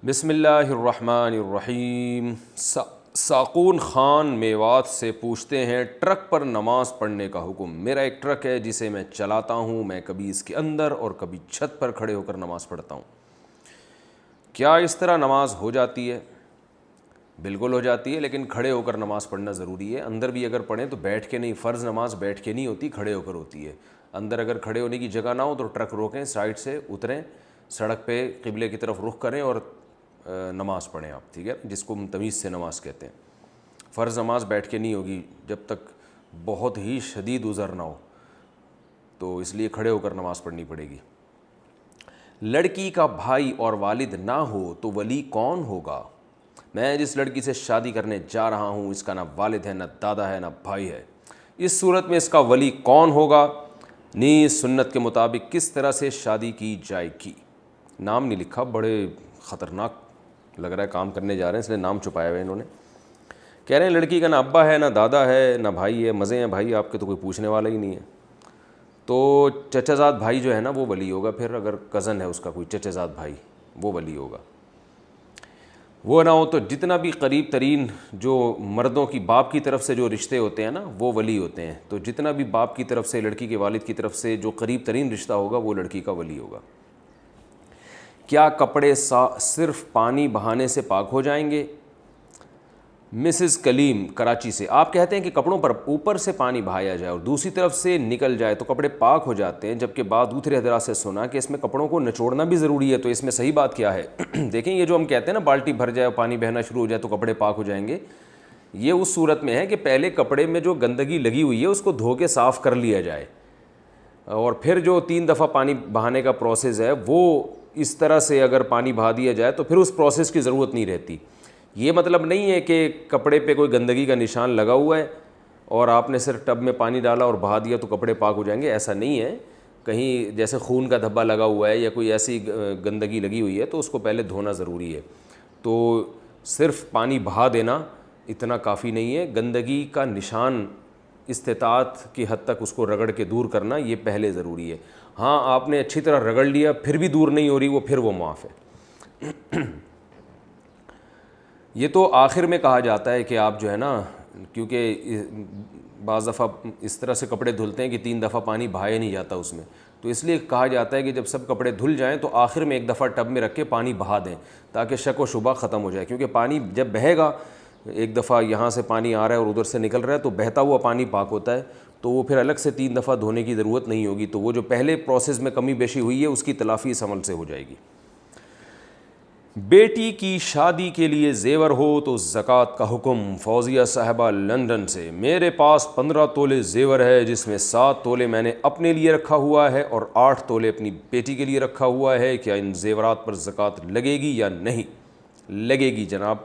بسم اللہ الرحمن الرحیم۔ ساقون خان میوات سے پوچھتے ہیں ٹرک پر نماز پڑھنے کا حکم۔ میرا ایک ٹرک ہے جسے میں چلاتا ہوں، میں کبھی اس کے اندر اور کبھی چھت پر کھڑے ہو کر نماز پڑھتا ہوں، کیا اس طرح نماز ہو جاتی ہے؟ بالکل ہو جاتی ہے، لیکن کھڑے ہو کر نماز پڑھنا ضروری ہے۔ اندر بھی اگر پڑھیں تو بیٹھ کے نہیں، فرض نماز بیٹھ کے نہیں ہوتی، کھڑے ہو کر ہوتی ہے۔ اندر اگر کھڑے ہونے کی جگہ نہ ہو تو ٹرک روکیں، سائڈ سے اتریں، سڑک پہ قبلے کی طرف رخ کریں اور نماز پڑھیں آپ، ٹھیک ہے، جس کو تمیز سے نماز کہتے ہیں۔ فرض نماز بیٹھ کے نہیں ہوگی جب تک بہت ہی شدید عذر نہ ہو، تو اس لیے کھڑے ہو کر نماز پڑھنی پڑے گی۔ لڑکی کا بھائی اور والد نہ ہو تو ولی کون ہوگا؟ میں جس لڑکی سے شادی کرنے جا رہا ہوں اس کا نہ والد ہے، نہ دادا ہے، نہ بھائی ہے، اس صورت میں اس کا ولی کون ہوگا؟ نیز سنت کے مطابق کس طرح سے شادی کی جائے گی؟ نام نہیں لکھا، بڑے خطرناک لگ رہا ہے، کام کرنے جا رہے ہیں اس لیے نام چھپایا ہوا ہے انہوں نے۔ کہہ رہے ہیں لڑکی کا نہ ابا ہے، نہ دادا ہے، نہ بھائی ہے۔ مزے ہیں بھائی آپ کے، تو کوئی پوچھنے والا ہی نہیں ہے، تو چچا زاد بھائی جو ہے نا وہ ولی ہوگا۔ پھر اگر کزن ہے اس کا کوئی چچا زاد بھائی، وہ ولی ہوگا۔ وہ نہ ہو تو جتنا بھی قریب ترین جو مردوں کی باپ کی طرف سے جو رشتے ہوتے ہیں نا وہ ولی ہوتے ہیں، تو جتنا بھی باپ کی طرف سے، لڑکی کے والد کی طرف سے جو قریب ترین رشتہ ہوگا وہ لڑکی کا ولی ہوگا۔ کیا کپڑے صرف پانی بہانے سے پاک ہو جائیں گے؟ مسز کلیم کراچی سے، آپ کہتے ہیں کہ کپڑوں پر اوپر سے پانی بہایا جائے اور دوسری طرف سے نکل جائے تو کپڑے پاک ہو جاتے ہیں، جبکہ بعض دوسرے حضرات سے سنا کہ اس میں کپڑوں کو نچوڑنا بھی ضروری ہے، تو اس میں صحیح بات کیا ہے؟ دیکھیں یہ جو ہم کہتے ہیں نا بالٹی بھر جائے اور پانی بہنا شروع ہو جائے تو کپڑے پاک ہو جائیں گے، یہ اس صورت میں ہے کہ پہلے کپڑے میں جو گندگی لگی ہوئی ہے اس کو دھو کے صاف کر لیا جائے، اور پھر جو 3 دفعہ پانی بہانے کا پروسیس ہے وہ اس طرح سے اگر پانی بہا دیا جائے تو پھر اس پروسیس کی ضرورت نہیں رہتی۔ یہ مطلب نہیں ہے کہ کپڑے پہ کوئی گندگی کا نشان لگا ہوا ہے اور آپ نے صرف ٹب میں پانی ڈالا اور بہا دیا تو کپڑے پاک ہو جائیں گے، ایسا نہیں ہے۔ کہیں جیسے خون کا دھبا لگا ہوا ہے یا کوئی ایسی گندگی لگی ہوئی ہے تو اس کو پہلے دھونا ضروری ہے، تو صرف پانی بہا دینا اتنا کافی نہیں ہے۔ گندگی کا نشان استطاعت کی حد تک اس کو رگڑ کے دور کرنا یہ پہلے ضروری ہے۔ ہاں آپ نے اچھی طرح رگڑ لیا پھر بھی دور نہیں ہو رہی، وہ پھر وہ معاف ہے۔ یہ تو آخر میں کہا جاتا ہے کہ آپ جو ہے نا، کیونکہ بعض دفعہ اس طرح سے کپڑے دھلتے ہیں کہ 3 دفعہ پانی بہایا نہیں جاتا اس میں، تو اس لیے کہا جاتا ہے کہ جب سب کپڑے دھل جائیں تو آخر میں ایک دفعہ ٹب میں رکھ کے پانی بہا دیں تاکہ شک و شبہ ختم ہو جائے، کیونکہ پانی جب بہے گا، ایک دفعہ یہاں سے پانی آ رہا ہے اور ادھر سے نکل رہا ہے تو بہتا ہوا پانی پاک ہوتا ہے، تو وہ پھر الگ سے 3 دفعہ دھونے کی ضرورت نہیں ہوگی، تو وہ جو پہلے پروسیس میں کمی بیشی ہوئی ہے اس کی تلافی اس عمل سے ہو جائے گی۔ بیٹی کی شادی کے لیے زیور ہو تو زکوٰۃ کا حکم۔ فوزیہ صاحبہ لندن سے، میرے پاس 15 تولے زیور ہے جس میں 7 تولے میں نے اپنے لیے رکھا ہوا ہے اور 8 تولے اپنی بیٹی کے لیے رکھا ہوا ہے، کیا ان زیورات پر زکوٰۃ لگے گی یا نہیں؟ لگے گی جناب،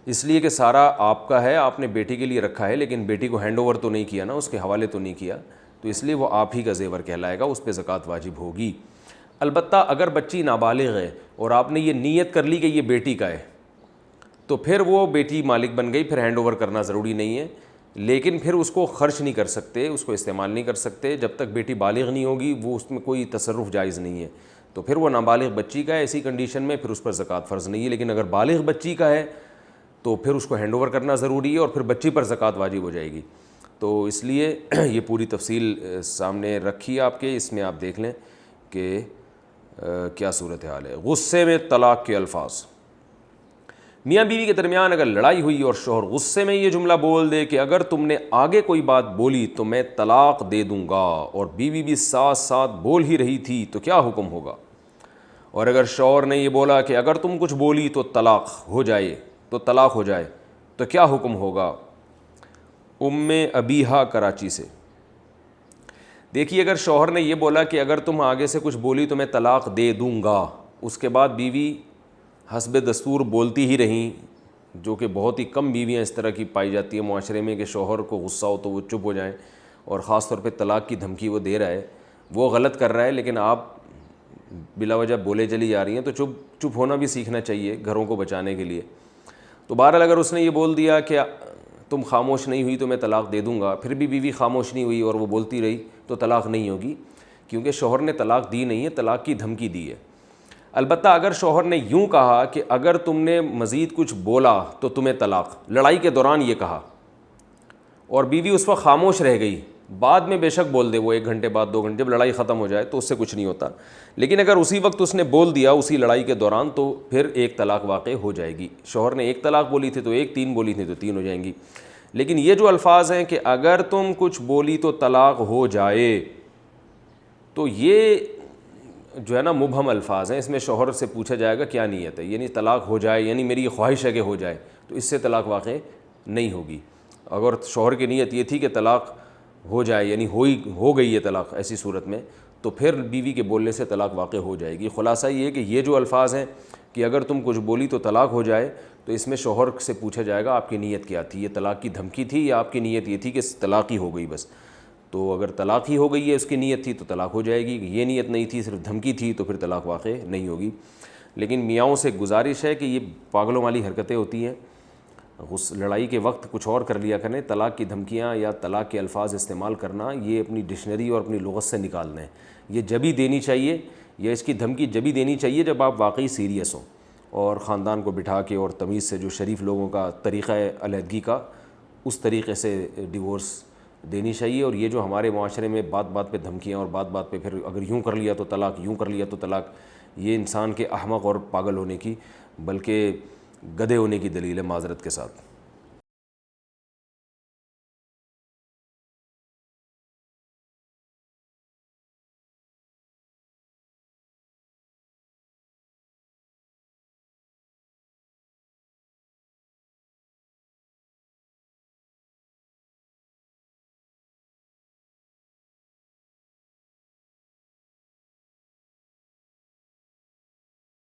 اس لیے کہ سارا آپ کا ہے، آپ نے بیٹی کے لیے رکھا ہے لیکن بیٹی کو ہینڈ اوور تو نہیں کیا نا، اس کے حوالے تو نہیں کیا، تو اس لیے وہ آپ ہی کا زیور کہلائے گا، اس پہ زکوٰۃ واجب ہوگی۔ البتہ اگر بچی نابالغ ہے اور آپ نے یہ نیت کر لی کہ یہ بیٹی کا ہے تو پھر وہ بیٹی مالک بن گئی، پھر ہینڈ اوور کرنا ضروری نہیں ہے، لیکن پھر اس کو خرچ نہیں کر سکتے، اس کو استعمال نہیں کر سکتے جب تک بیٹی بالغ نہیں ہوگی، وہ اس میں کوئی تصرف جائز نہیں ہے، تو پھر وہ نابالغ بچی کا ہے، ایسی کنڈیشن میں پھر اس پر زکوٰۃ فرض نہیں ہے، لیکن اگر بالغ بچی کا ہے تو پھر اس کو ہینڈ اوور کرنا ضروری ہے اور پھر بچی پر زکوٰۃ واجب ہو جائے گی۔ تو اس لیے یہ پوری تفصیل سامنے رکھی ہے آپ کے، اس میں آپ دیکھ لیں کہ کیا صورتحال ہے۔ غصے میں طلاق کے الفاظ۔ میاں بیوی کے درمیان اگر لڑائی ہوئی اور شوہر غصے میں یہ جملہ بول دے کہ اگر تم نے آگے کوئی بات بولی تو میں طلاق دے دوں گا، اور بیوی بھی ساتھ ساتھ بول ہی رہی تھی تو کیا حکم ہوگا؟ اور اگر شوہر نے یہ بولا کہ اگر تم کچھ بولی تو طلاق ہو جائے تو کیا حکم ہوگا؟ ام ابیہا کراچی سے، دیکھیے اگر شوہر نے یہ بولا کہ اگر تم آگے سے کچھ بولی تو میں طلاق دے دوں گا، اس کے بعد بیوی حسب دستور بولتی ہی رہیں، جو کہ بہت ہی کم بیویاں اس طرح کی پائی جاتی ہیں معاشرے میں کہ شوہر کو غصہ ہو تو وہ چپ ہو جائیں، اور خاص طور پہ طلاق کی دھمکی وہ دے رہا ہے، وہ غلط کر رہا ہے لیکن آپ بلا وجہ بولے چلی جا رہی ہیں، تو چپ ہونا بھی سیکھنا چاہیے گھروں کو بچانے کے لیے۔ تو بہرحال اگر اس نے یہ بول دیا کہ تم خاموش نہیں ہوئی تو میں طلاق دے دوں گا، پھر بھی بیوی خاموش نہیں ہوئی اور وہ بولتی رہی تو طلاق نہیں ہوگی، کیونکہ شوہر نے طلاق دی نہیں ہے، طلاق کی دھمکی دی ہے۔ البتہ اگر شوہر نے یوں کہا کہ اگر تم نے مزید کچھ بولا تو تمہیں طلاق، لڑائی کے دوران یہ کہا، اور بیوی اس وقت خاموش رہ گئی، بعد میں بے شک بول دے وہ 1 گھنٹے بعد 2 گھنٹے، جب لڑائی ختم ہو جائے تو اس سے کچھ نہیں ہوتا، لیکن اگر اسی وقت اس نے بول دیا اسی لڑائی کے دوران تو پھر 1 طلاق واقع ہو جائے گی. شوہر نے 1 طلاق بولی تھی تو 1، 3 بولی تھی تو 3 ہو جائیں گی. لیکن یہ جو الفاظ ہیں کہ اگر تم کچھ بولی تو طلاق ہو جائے، تو یہ جو ہے نا مبہم الفاظ ہیں. اس میں شوہر سے پوچھا جائے گا کیا نیت ہے، یعنی طلاق ہو جائے، یعنی میری یہ خواہش ہے کہ ہو جائے، تو اس سے طلاق واقع نہیں ہوگی. اگر شوہر کی نیت یہ تھی کہ طلاق ہو جائے، یعنی ہو گئی ہے طلاق، ایسی صورت میں تو پھر بیوی کے بولنے سے طلاق واقع ہو جائے گی. خلاصہ یہ ہے کہ یہ جو الفاظ ہیں کہ اگر تم کچھ بولی تو طلاق ہو جائے، تو اس میں شوہر سے پوچھا جائے گا آپ کی نیت کیا تھی، یہ طلاق کی دھمکی تھی یا آپ کی نیت یہ تھی کہ طلاق ہی ہو گئی بس. تو اگر طلاق ہی ہو گئی ہے، اس کی نیت تھی تو طلاق ہو جائے گی، یہ نیت نہیں تھی صرف دھمکی تھی تو پھر طلاق واقع نہیں ہوگی. لیکن میاؤں سے گزارش ہے کہ یہ پاگلوں والی حرکتیں ہوتی ہیں، لڑائی کے وقت کچھ اور کر لیا کریں. طلاق کی دھمکیاں یا طلاق کے الفاظ استعمال کرنا یہ اپنی ڈکشنری اور اپنی لغت سے نکالنا ہے. یہ جبھی دینی چاہیے، یا اس کی دھمکی جبھی دینی چاہیے جب آپ واقعی سیریس ہوں، اور خاندان کو بٹھا کے اور تمیز سے، جو شریف لوگوں کا طریقہ ہے علیحدگی کا، اس طریقے سے ڈیورس دینی چاہیے. اور یہ جو ہمارے معاشرے میں بات بات پہ دھمکیاں اور بات بات پہ پھر اگر یوں کر لیا تو طلاق، یوں کر لیا تو طلاق، یہ انسان کے احمق اور پاگل ہونے کی بلکہ گدھے ہونے کی دلیل ہے، معذرت کے ساتھ.